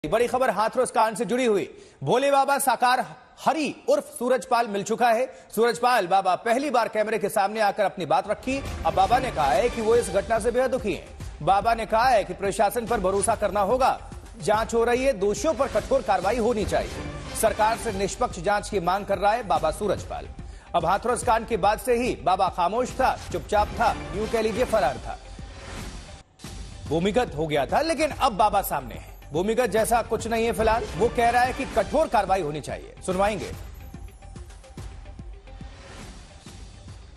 बड़ी खबर हाथरस कांड से जुड़ी हुई। भोले बाबा साकार हरि उर्फ सूरजपाल मिल चुका है। सूरजपाल बाबा पहली बार कैमरे के सामने आकर अपनी बात रखी। अब बाबा ने कहा है कि वो इस घटना से बेहद दुखी हैं। बाबा ने कहा है कि प्रशासन पर भरोसा करना होगा, जांच हो रही है, दोषियों पर कठोर कार्रवाई होनी चाहिए। सरकार से निष्पक्ष जांच की मांग कर रहा है बाबा सूरजपाल। अब हाथरस कांड के बाद से ही बाबा खामोश था, चुपचाप था, यूं कह लीजिए फरार था, भूमिगत हो गया था। लेकिन अब बाबा सामने है। भूमिगत जैसा कुछ नहीं है फिलहाल। वो कह रहा है कि कठोर कार्रवाई होनी चाहिए। सुनवाएंगे।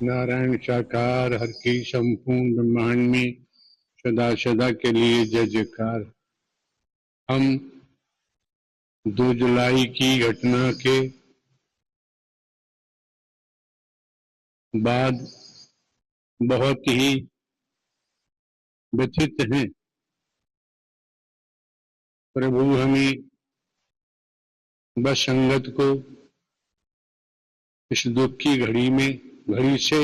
नारायण साकार हर की संपूर्ण ब्रह्मांड में सदा सदा के लिए जय जयकार। हम 2 जुलाई की घटना के बाद बहुत ही व्यथित हैं। प्रभु हमें बस संगत को इस दुख की घड़ी से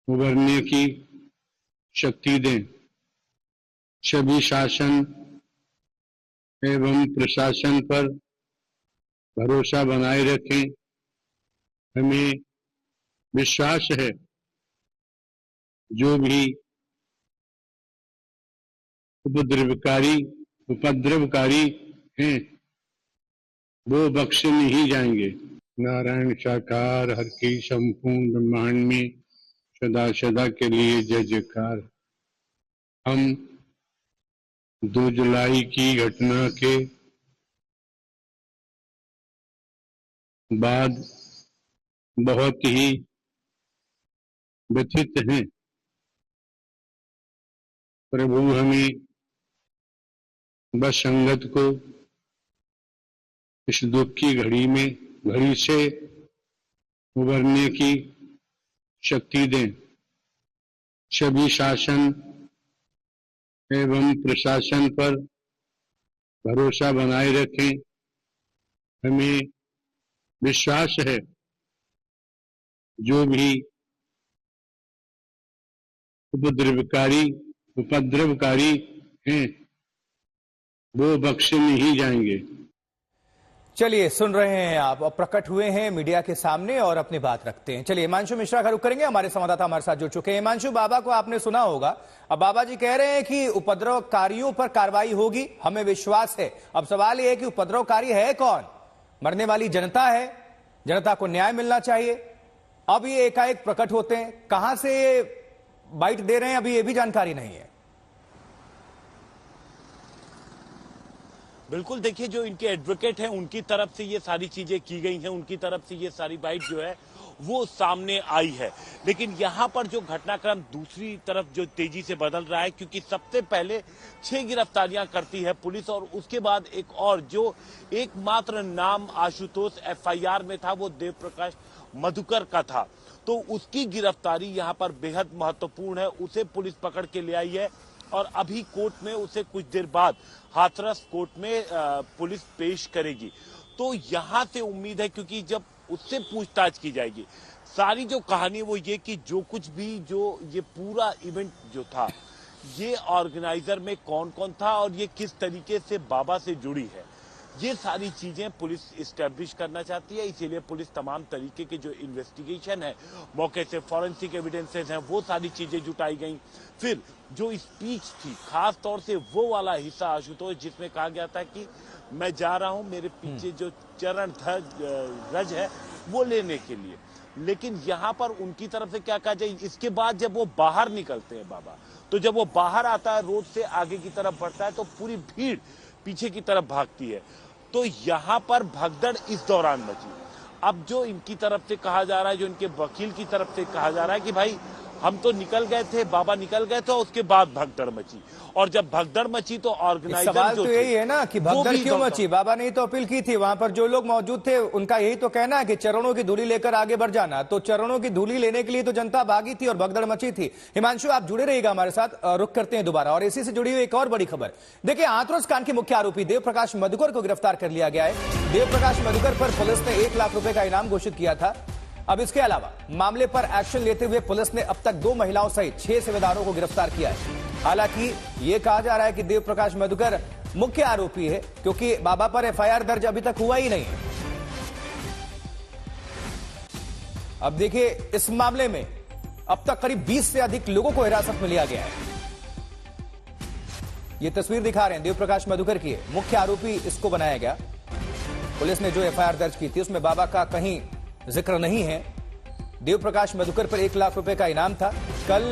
उबरने की शक्ति दें। सभी शासन एवं प्रशासन पर भरोसा बनाए रखें। हमें विश्वास है जो भी उपद्रवकारी हैं वो बख्शे नहीं जाएंगे। नारायण साकार हर की संपूर्ण ब्रह्मांड में सदा सदा के लिए जय जयकार। हम 2 जुलाई की घटना के बाद बहुत ही व्यथित हैं। प्रभु हमें बस संगत को इस दुख की घड़ी से उबरने की शक्ति दें। सभी शासन एवं प्रशासन पर भरोसा बनाए रखें। हमें विश्वास है जो भी उपद्रवकारी हैं वो बख्शे नहीं जाएंगे। चलिए, सुन रहे हैं आप। अब प्रकट हुए हैं मीडिया के सामने और अपनी बात रखते हैं। चलिए, हिमांशु मिश्रा का रुख करेंगे। हमारे संवाददाता हमारे साथ जुड़ चुके हैं। हिमांशु, बाबा को आपने सुना होगा। अब बाबा जी कह रहे हैं कि उपद्रवकारियों पर कार्रवाई होगी, हमें विश्वास है। अब सवाल यह है कि उपद्रवकारी है कौन? मरने वाली जनता है। जनता को न्याय मिलना चाहिए। अब ये एकाएक प्रकट होते हैं, कहां से ये बाइट दे रहे हैं अभी ये भी जानकारी नहीं है। बिल्कुल, देखिए, जो इनके एडवोकेट हैं उनकी तरफ से ये सारी चीजें की गई हैं, उनकी तरफ से ये सारी बाइट जो है वो सामने आई है। लेकिन यहाँ पर जो घटनाक्रम दूसरी तरफ जो तेजी से बदल रहा है, क्योंकि सबसे पहले 6 गिरफ्तारियां करती है पुलिस और उसके बाद एक और जो एकमात्र नाम आशुतोष एफआईआर में था वो देव प्रकाश मधुकर का था, तो उसकी गिरफ्तारी यहाँ पर बेहद महत्वपूर्ण है। उसे पुलिस पकड़ के ले आई है और अभी कोर्ट में उसे कुछ देर बाद हाथरस कोर्ट में पुलिस पेश करेगी। तो यहां से उम्मीद है, क्योंकि जब उससे पूछताछ की जाएगी, सारी जो कहानी वो ये कि जो कुछ भी जो ये पूरा इवेंट जो था, ये ऑर्गेनाइजर में कौन कौन था और ये किस तरीके से बाबा से जुड़ी है, ये सारी चीजें पुलिस इस्टेब्लिश करना चाहती है। इसीलिए पुलिस तमाम तरीके के जो इन्वेस्टिगेशन है, मौके से फॉरेंसिक एविडेंसेस हैं, वो सारी चीजें जुटाई गई। फिर जो स्पीच थी, खास तौर से वो वाला हिस्सा आशुतोष जिसमें कहा गया था कि मैं जा रहा हूं मेरे पीछे जो चरण रज है वो लेने के लिए। लेकिन यहाँ पर उनकी तरफ से क्या कहा जाए, इसके बाद जब वो बाहर निकलते हैं बाबा, तो जब वो बाहर आता है, रोड से आगे की तरफ बढ़ता है, तो पूरी भीड़ पीछे की तरफ भागती है। तो यहां पर भगदड़ इस दौरान मची। अब जो इनकी तरफ से कहा जा रहा है, जो इनके वकील की तरफ से कहा जा रहा है कि भाई हम तो निकल गए थे, बाबा निकल गए थे, उसके बाद भगदड़ मची। और जब भगदड़ मची तो ऑर्गेनाइजर सवाल तो यही है ना कि भगदड़ क्यों मची? बाबा ने ही तो अपील की थी। वहां पर जो लोग मौजूद थे उनका यही तो कहना है कि चरणों की धूली लेकर आगे बढ़ जाना। तो चरणों की धूली लेने के लिए तो जनता भागी थी और भगदड़ मची थी। हिमांशु, आप जुड़े रहिएगा हमारे साथ। रुक करते हैं दोबारा। और इसी से जुड़ी हुई एक और बड़ी खबर। देखिए, हाथरस कांड के मुख्य आरोपी देव प्रकाश मधुकर को गिरफ्तार कर लिया गया है। देव प्रकाश मधुकर पर पुलिस ने 1 लाख रुपए का इनाम घोषित किया था। अब इसके अलावा मामले पर एक्शन लेते हुए पुलिस ने अब तक 2 महिलाओं सहित 6 सेवादारों को गिरफ्तार किया है। हालांकि यह कहा जा रहा है कि देव प्रकाश मधुकर मुख्य आरोपी है, क्योंकि बाबा पर एफआईआर दर्ज अभी तक हुआ ही नहीं है। अब देखिए, इस मामले में अब तक करीब 20 से अधिक लोगों को हिरासत में लिया गया है। यह तस्वीर दिखा रहे हैं देव प्रकाश मधुकर की है, मुख्य आरोपी इसको बनाया गया। पुलिस ने जो एफआईआर दर्ज की थी उसमें बाबा का कहीं जिक्र नहीं है। देव प्रकाश मधुकर पर 1 लाख रुपए का इनाम था। कल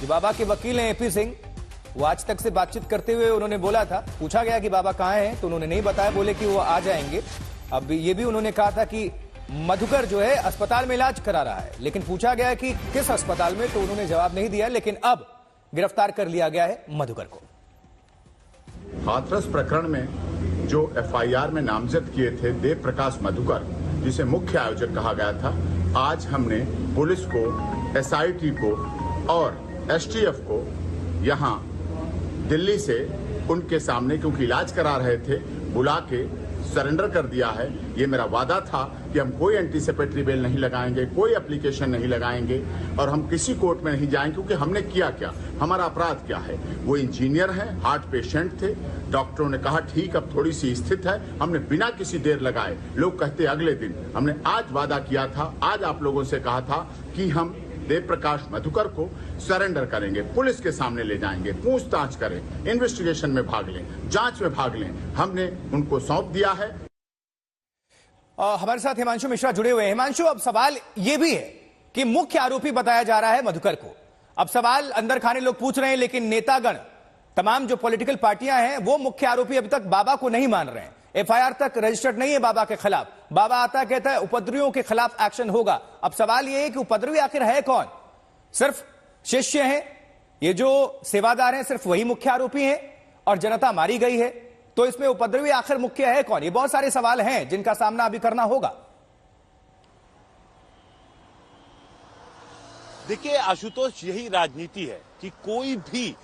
जो बाबा के वकील हैं एपी सिंह, वो आज तक से बातचीत करते हुए उन्होंने बोला था, पूछा गया कि बाबा कहां हैं तो उन्होंने नहीं बताया, बोले कि वो आ जाएंगे। अब ये भी उन्होंने कहा था कि मधुकर जो है अस्पताल में इलाज करा रहा है, लेकिन पूछा गया कि किस अस्पताल में, तो उन्होंने जवाब नहीं दिया। लेकिन अब गिरफ्तार कर लिया गया है मधुकर को। हाथरस प्रकरण में जो एफआईआर में नामजद किए थे देव प्रकाश मधुकर, जिसे मुख्य आयोजक कहा गया था, आज हमने पुलिस को, एसआईटी को और एसटीएफ को यहां दिल्ली से उनके सामने, क्योंकि इलाज करा रहे थे, बुला के सरेंडर कर दिया है। ये मेरा वादा था कि हम कोई एंटीसिपेटरी बेल नहीं लगाएंगे, कोई एप्लीकेशन नहीं लगाएंगे और हम किसी कोर्ट में नहीं जाएंगे, क्योंकि हमने किया क्या, हमारा अपराध क्या है। वो इंजीनियर हैं, हार्ट पेशेंट थे, डॉक्टरों ने कहा ठीक अब थोड़ी सी स्थित है, हमने बिना किसी देर लगाए, लोग कहते अगले दिन, हमने आज वादा किया था, आज आप लोगों से कहा था कि हम देव प्रकाश मधुकर को सरेंडर करेंगे, पुलिस के सामने ले जाएंगे, पूछताछ करें, इन्वेस्टिगेशन में भाग लें, जांच में भाग लें। हमने उनको सौंप दिया है। हमारे साथ हिमांशु मिश्रा जुड़े हुए हैं। हिमांशु, अब सवाल यह भी है कि मुख्य आरोपी बताया जा रहा है मधुकर को। अब सवाल अंदर खाने लोग पूछ रहे हैं, लेकिन नेतागण, तमाम जो पॉलिटिकल पार्टियां हैं, वो मुख्य आरोपी अभी तक बाबा को नहीं मान रहे हैं। एफआईआर तक रजिस्टर्ड नहीं है बाबा के खिलाफ। बाबा आता कहता है उपद्रवियों के खिलाफ एक्शन होगा। अब सवाल यह है कि उपद्रवी आखिर है कौन? सिर्फ शिष्य हैं, ये जो सेवादार हैं, सिर्फ वही मुख्य आरोपी हैं और जनता मारी गई है, तो इसमें उपद्रवी आखिर मुख्य है कौन? ये बहुत सारे सवाल हैं जिनका सामना अभी करना होगा। देखिए आशुतोष, यही राजनीति है कि कोई भी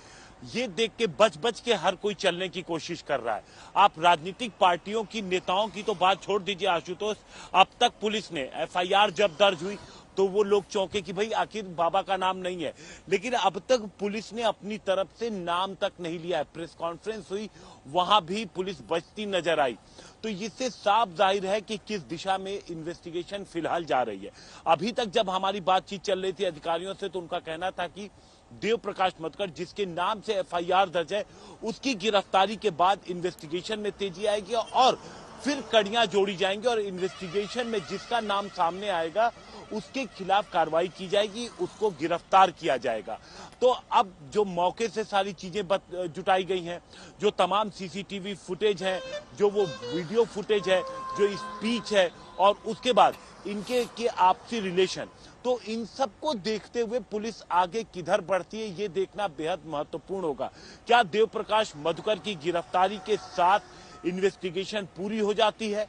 ये देख के बच बच के हर कोई चलने की कोशिश कर रहा है। आप राजनीतिक पार्टियों की नेताओं की तो बात छोड़ दीजिए आशुतोष, अब तक पुलिस ने एफआईआर जब दर्ज हुई तो वो लोग चौंके कि भाई आखिर बाबा का नाम नहीं है, लेकिन अब तक पुलिस ने अपनी तरफ से नाम तक नहीं लिया है। प्रेस कॉन्फ्रेंस हुई, वहां भी पुलिस बचती नजर आई, तो इससे साफ जाहिर है कि किस दिशा में इन्वेस्टिगेशन फिलहाल जा रही है। अभी तक जब हमारी बातचीत चल रही थी अधिकारियों से, तो उनका कहना था कि देव प्रकाश मधुकर, जिसके नाम से एफआईआर दर्ज है, उसकी गिरफ्तारी के बाद इन्वेस्टिगेशन में तेजी आएगी और फिर कड़ियां जोड़ी जाएंगी और इन्वेस्टिगेशन में जिसका नाम सामने आएगा उसके खिलाफ कार्रवाई की जाएगी, उसको गिरफ्तार किया जाएगा। तो अब जो मौके से सारी चीजें जुटाई गई हैं, जो तमाम सीसीटीवी फुटेज है, जो वो वीडियो फुटेज है, जो स्पीच है और उसके बाद इनके के आपसी रिलेशन, तो इन सबको देखते हुए पुलिस आगे किधर बढ़ती है ये देखना बेहद महत्वपूर्ण होगा। क्या देव प्रकाश मधुकर की गिरफ्तारी के साथ इन्वेस्टिगेशन पूरी हो जाती है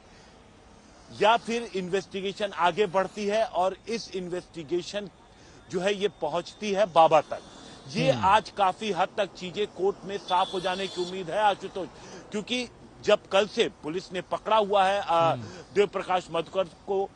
या फिर इन्वेस्टिगेशन आगे बढ़ती है और इस इन्वेस्टिगेशन जो है ये पहुंचती है बाबा तक? ये आज काफी हद तक चीजें कोर्ट में साफ हो जाने की उम्मीद है आशुतोष, क्योंकि जब कल से पुलिस ने पकड़ा हुआ है देव प्रकाश मधुकर को,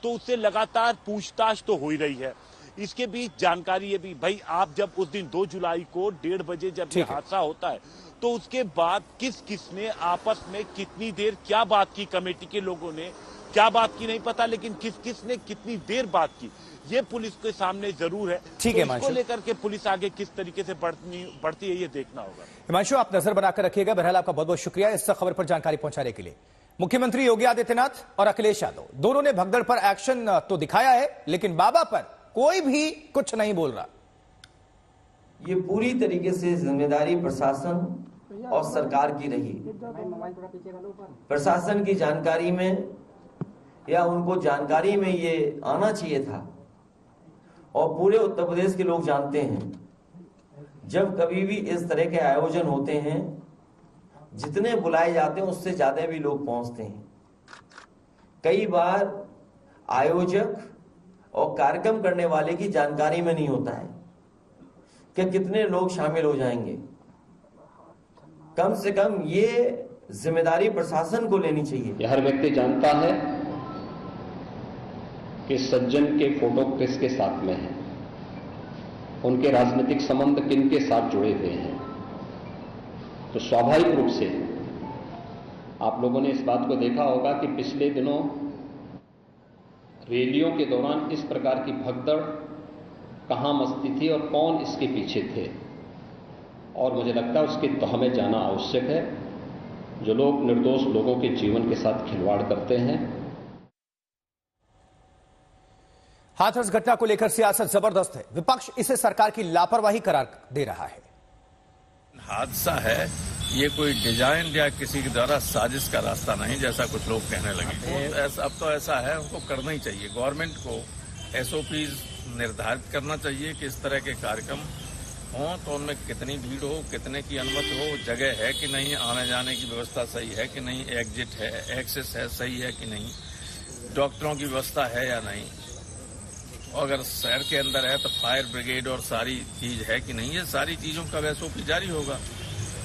तो उससे लगातार पूछताछ तो हो ही रही है। इसके बीच जानकारी ये भी, भाई आप जब उस दिन 2 जुलाई को 1:30 बजे जब ये हादसा होता है, तो उसके बाद किस किस ने आपस में कितनी देर क्या बात की, कमेटी के लोगों ने क्या बात की नहीं पता, लेकिन किस किस ने कितनी देर बात की ये पुलिस के सामने जरूर है। ठीक तो है, इसको लेकर के पुलिस आगे किस तरीके से बढ़ती है ये देखना होगा। हिमांशु, आप नजर बनाकर रखिएगा। बहरहाल आपका बहुत बहुत शुक्रिया इस खबर पर जानकारी पहुंचाने के लिए। मुख्यमंत्री योगी आदित्यनाथ और अखिलेश यादव दोनों ने भगदड़ पर एक्शन तो दिखाया है, लेकिन बाबा पर कोई भी कुछ नहीं बोल रहा। ये पूरी तरीके से जिम्मेदारी प्रशासन और सरकार की रही। प्रशासन की जानकारी में या उनको जानकारी में ये आना चाहिए था, और पूरे उत्तर प्रदेश के लोग जानते हैं जब कभी भी इस तरह के आयोजन होते हैं, जितने बुलाए जाते हैं उससे ज्यादा भी लोग पहुंचते हैं। कई बार आयोजक और कार्यक्रम करने वाले की जानकारी में नहीं होता है कि कितने लोग शामिल हो जाएंगे। कम से कम ये जिम्मेदारी प्रशासन को लेनी चाहिए। हर व्यक्ति जानता है कि सज्जन के फोटो किसके साथ में है, उनके राजनीतिक संबंध किन के साथ जुड़े हुए हैं। तो स्वाभाविक रूप से आप लोगों ने इस बात को देखा होगा कि पिछले दिनों रैलियों के दौरान इस प्रकार की भगदड़ कहां मचती थी और कौन इसके पीछे थे, और मुझे लगता है उसकी तह में जाना आवश्यक है। जो लोग निर्दोष लोगों के जीवन के साथ खिलवाड़ करते हैं। हाथरस घटना को लेकर सियासत जबरदस्त है। विपक्ष इसे सरकार की लापरवाही करार दे रहा है। हादसा है, ये कोई डिजाइन या किसी के द्वारा साजिश का रास्ता नहीं, जैसा कुछ लोग कहने लगे। अब तो ऐसा है, उनको करना ही चाहिए। गवर्नमेंट को एसओपीज निर्धारित करना चाहिए कि इस तरह के कार्यक्रम हों तो उनमें कितनी भीड़ हो, कितने की अनुमति हो, जगह है कि नहीं, आने जाने की व्यवस्था सही है कि नहीं, एग्जिट है, एक्सेस है, सही है कि नहीं, डॉक्टरों की व्यवस्था है या नहीं, अगर शहर के अंदर है तो फायर ब्रिगेड और सारी चीज है कि नहीं। ये सारी चीजों का एसओपी जारी होगा,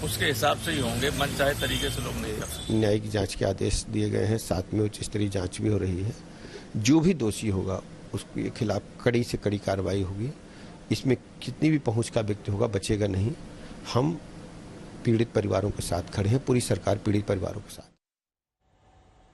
उसके हिसाब से ही होंगे। मनचाहे तरीके से लोग नहीं कर सकते। न्यायिक जांच के आदेश दिए गए हैं, साथ में उच्च स्तरीय जांच भी हो रही है। जो भी दोषी होगा उसके खिलाफ कड़ी से कड़ी कार्रवाई होगी। इसमें कितनी भी पहुंच का व्यक्ति होगा बचेगा नहीं। हम पीड़ित परिवारों के साथ खड़े हैं, पूरी सरकार पीड़ित परिवारों के साथ।